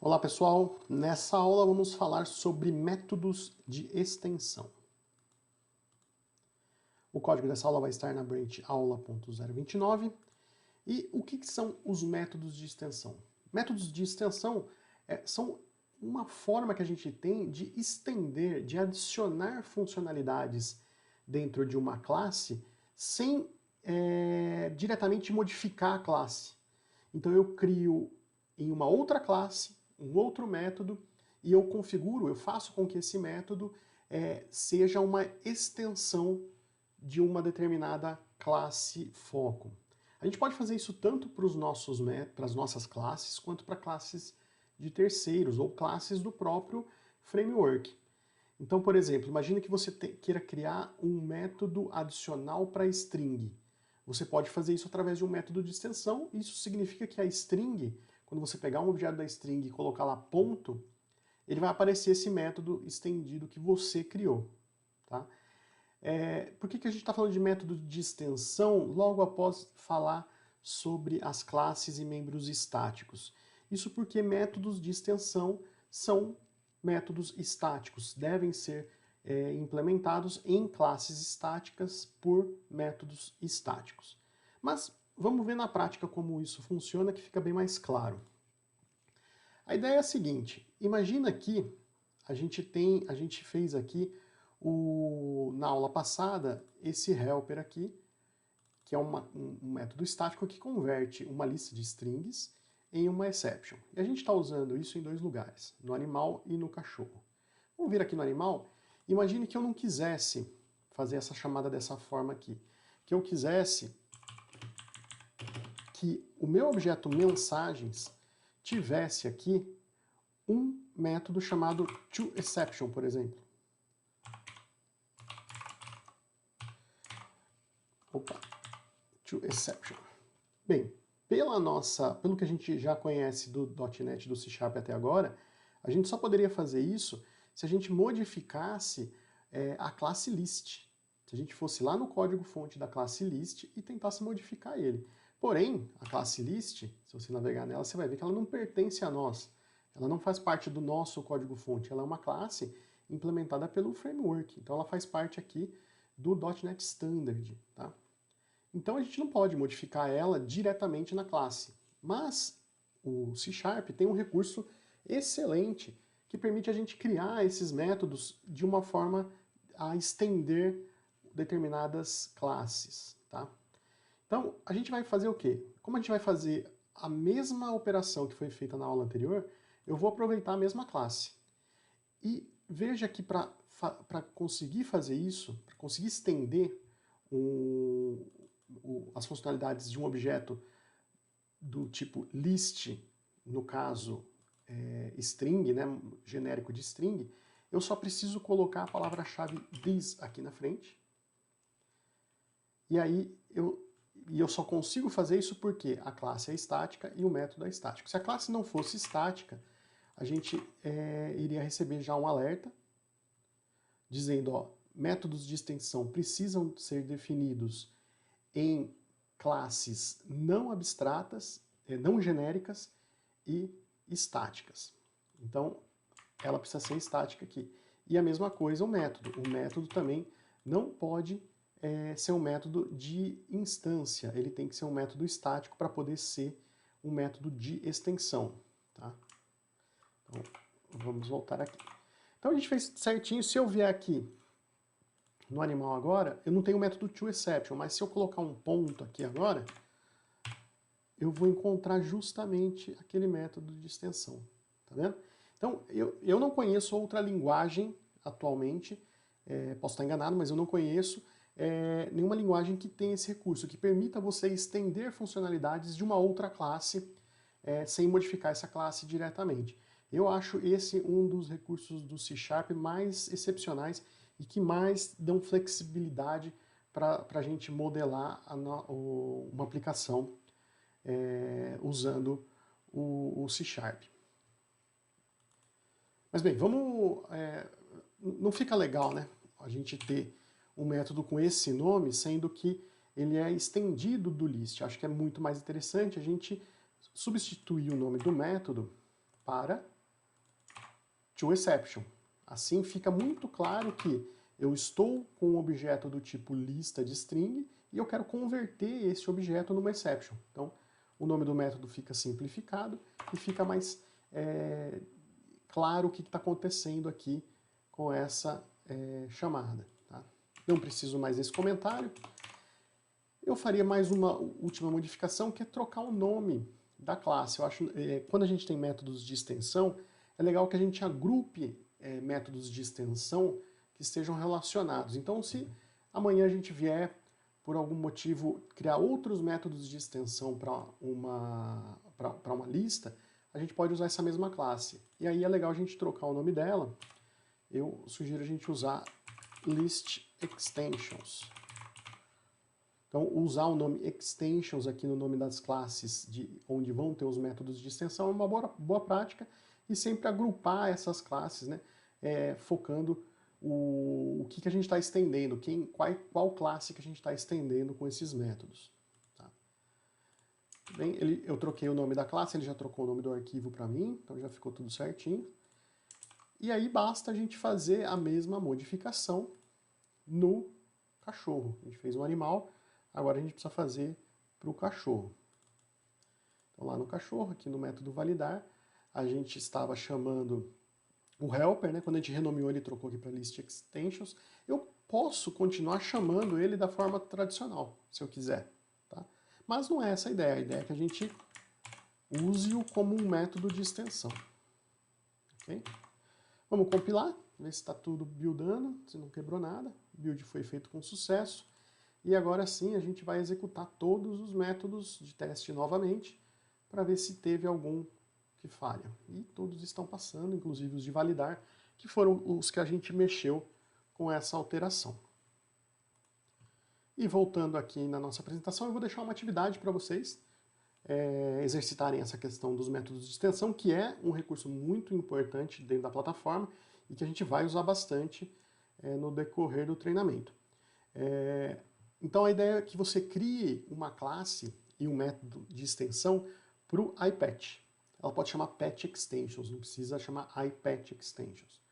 Olá pessoal, nessa aula vamos falar sobre métodos de extensão. O código dessa aula vai estar na branch aula.029. E o que são os métodos de extensão? Métodos de extensão são uma forma que a gente tem de estender, de adicionar funcionalidades dentro de uma classe sem diretamente modificar a classe. Então eu crio em uma outra classe um outro método e eu configuro, eu faço com que esse método seja uma extensão de uma determinada classe foco. A gente pode fazer isso tanto para as nossas classes, quanto para classes de terceiros ou classes do próprio framework. Então, por exemplo, imagine que você queira criar um método adicional para string. Você pode fazer isso através de um método de extensão. Isso significa que a string, quando você pegar um objeto da string e colocar lá ponto, ele vai aparecer esse método estendido que você criou. Tá? Por que a gente está falando de método de extensão logo após falar sobre as classes e membros estáticos? Isso porque métodos de extensão são métodos estáticos, devem ser implementados em classes estáticas por métodos estáticos. Mas vamos ver na prática como isso funciona, que fica bem mais claro. A ideia é a seguinte: imagina que a gente fez aqui na aula passada esse helper aqui, que é um método estático que converte uma lista de strings em uma exception. E a gente está usando isso em dois lugares, no animal e no cachorro. Vamos vir aqui no animal. Imagine que eu não quisesse fazer essa chamada dessa forma aqui. Que eu quisesse que o meu objeto mensagens tivesse aqui um método chamado toException, por exemplo. Opa, toException. Bem, pelo que a gente já conhece do .NET, do C# até agora, a gente só poderia fazer isso se a gente modificasse a classe list. Se a gente fosse lá no código-fonte da classe list e tentasse modificar ele. Porém, a classe list, se você navegar nela, você vai ver que ela não pertence a nós. Ela não faz parte do nosso código-fonte. Ela é uma classe implementada pelo framework. Então ela faz parte aqui do .NET Standard. Tá? Então a gente não pode modificar ela diretamente na classe. Mas o C# tem um recurso excelente que permite a gente criar esses métodos de uma forma a estender determinadas classes. Tá? Então a gente vai fazer o quê? Como a gente vai fazer a mesma operação que foi feita na aula anterior, eu vou aproveitar a mesma classe. E veja que para conseguir fazer isso, para conseguir estender as funcionalidades de um objeto do tipo list, no caso string, né, genérico de string, eu só preciso colocar a palavra-chave this aqui na frente. E aí eu só consigo fazer isso porque a classe é estática e o método é estático. Se a classe não fosse estática, a gente iria receber já um alerta dizendo, ó, métodos de extensão precisam ser definidos em classes não abstratas, não genéricas e estáticas. Então, ela precisa ser estática aqui. E a mesma coisa o método. O método também não pode ser um método de instância. Ele tem que ser um método estático para poder ser um método de extensão. Tá? Então, vamos voltar aqui. Então a gente fez certinho. Se eu vier aqui no animal agora, eu não tenho o método toException, mas se eu colocar um ponto aqui agora, eu vou encontrar justamente aquele método de extensão. Tá vendo? Então, eu não conheço outra linguagem atualmente, posso estar enganado, mas eu não conheço nenhuma linguagem que tenha esse recurso, que permita você estender funcionalidades de uma outra classe sem modificar essa classe diretamente. Eu acho esse um dos recursos do C# mais excepcionais e que mais dão flexibilidade para a gente modelar uma aplicação usando o C#. Mas bem, não fica legal, né? A gente ter um método com esse nome, sendo que ele é estendido do list. Acho que é muito mais interessante a gente substituir o nome do método para toException. Assim fica muito claro que eu estou com um objeto do tipo lista de string e eu quero converter esse objeto numa exception. Então, o nome do método fica simplificado e fica mais claro o que está acontecendo aqui com essa chamada. Tá? Não preciso mais desse comentário. Eu faria mais uma última modificação, que é trocar o nome da classe. Eu acho, quando a gente tem métodos de extensão, é legal que a gente agrupe métodos de extensão que estejam relacionados. Então, se amanhã a gente vier, por algum motivo, criar outros métodos de extensão para uma lista, a gente pode usar essa mesma classe. E aí é legal a gente trocar o nome dela. Eu sugiro a gente usar list extensions. Então, usar o nome extensions aqui no nome das classes onde vão ter os métodos de extensão é uma boa prática, e sempre agrupar essas classes, né, focando o que a gente está estendendo, qual classe que a gente está estendendo com esses métodos. Tá? Bem, eu troquei o nome da classe, ele já trocou o nome do arquivo para mim, então já ficou tudo certinho. E aí basta a gente fazer a mesma modificação no cachorro. A gente fez um animal, agora a gente precisa fazer para o cachorro. Então lá no cachorro, aqui no método validar, a gente estava chamando o helper, né? Quando a gente renomeou, ele trocou aqui para list extensions. Eu posso continuar chamando ele da forma tradicional, se eu quiser. Tá? Mas não é essa a ideia é que a gente use-o como um método de extensão. Okay? Vamos compilar, ver se está tudo buildando, se não quebrou nada. O build foi feito com sucesso. E agora sim a gente vai executar todos os métodos de teste novamente para ver se teve algum que falha. E todos estão passando, inclusive os de validar, que foram os que a gente mexeu com essa alteração. E voltando aqui na nossa apresentação, eu vou deixar uma atividade para vocês exercitarem essa questão dos métodos de extensão, que é um recurso muito importante dentro da plataforma e que a gente vai usar bastante no decorrer do treinamento. Então a ideia é que você crie uma classe e um método de extensão para o iPatch. Ela pode chamar Patch Extensions, não precisa chamar iPatch Extensions.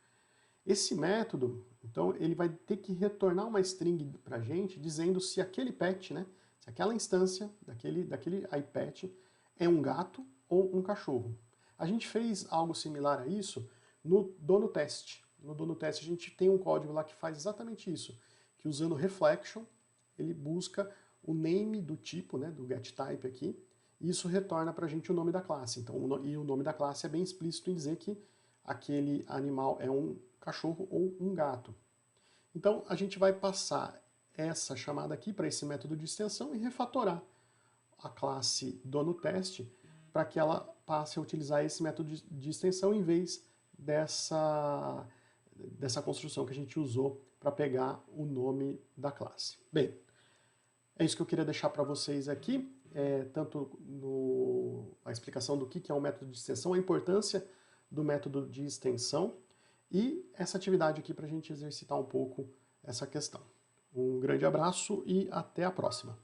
Esse método, então, ele vai ter que retornar uma string para a gente dizendo se aquele patch, né, se aquela instância daquele iPatch é um gato ou um cachorro. A gente fez algo similar a isso no DonoTest. No DonoTest a gente tem um código lá que faz exatamente isso, que usando reflection, ele busca o name do tipo, né, do getType aqui, e isso retorna para a gente o nome da classe. Então, e o nome da classe é bem explícito em dizer que aquele animal é um cachorro ou um gato. Então, a gente vai passar essa chamada aqui para esse método de extensão e refatorar a classe DonoTest para que ela passe a utilizar esse método de extensão em vez dessa construção que a gente usou para pegar o nome da classe. Bem, é isso que eu queria deixar para vocês aqui, tanto a explicação do que é um método de extensão, a importância do método de extensão e essa atividade aqui para a gente exercitar um pouco essa questão. Um grande abraço e até a próxima!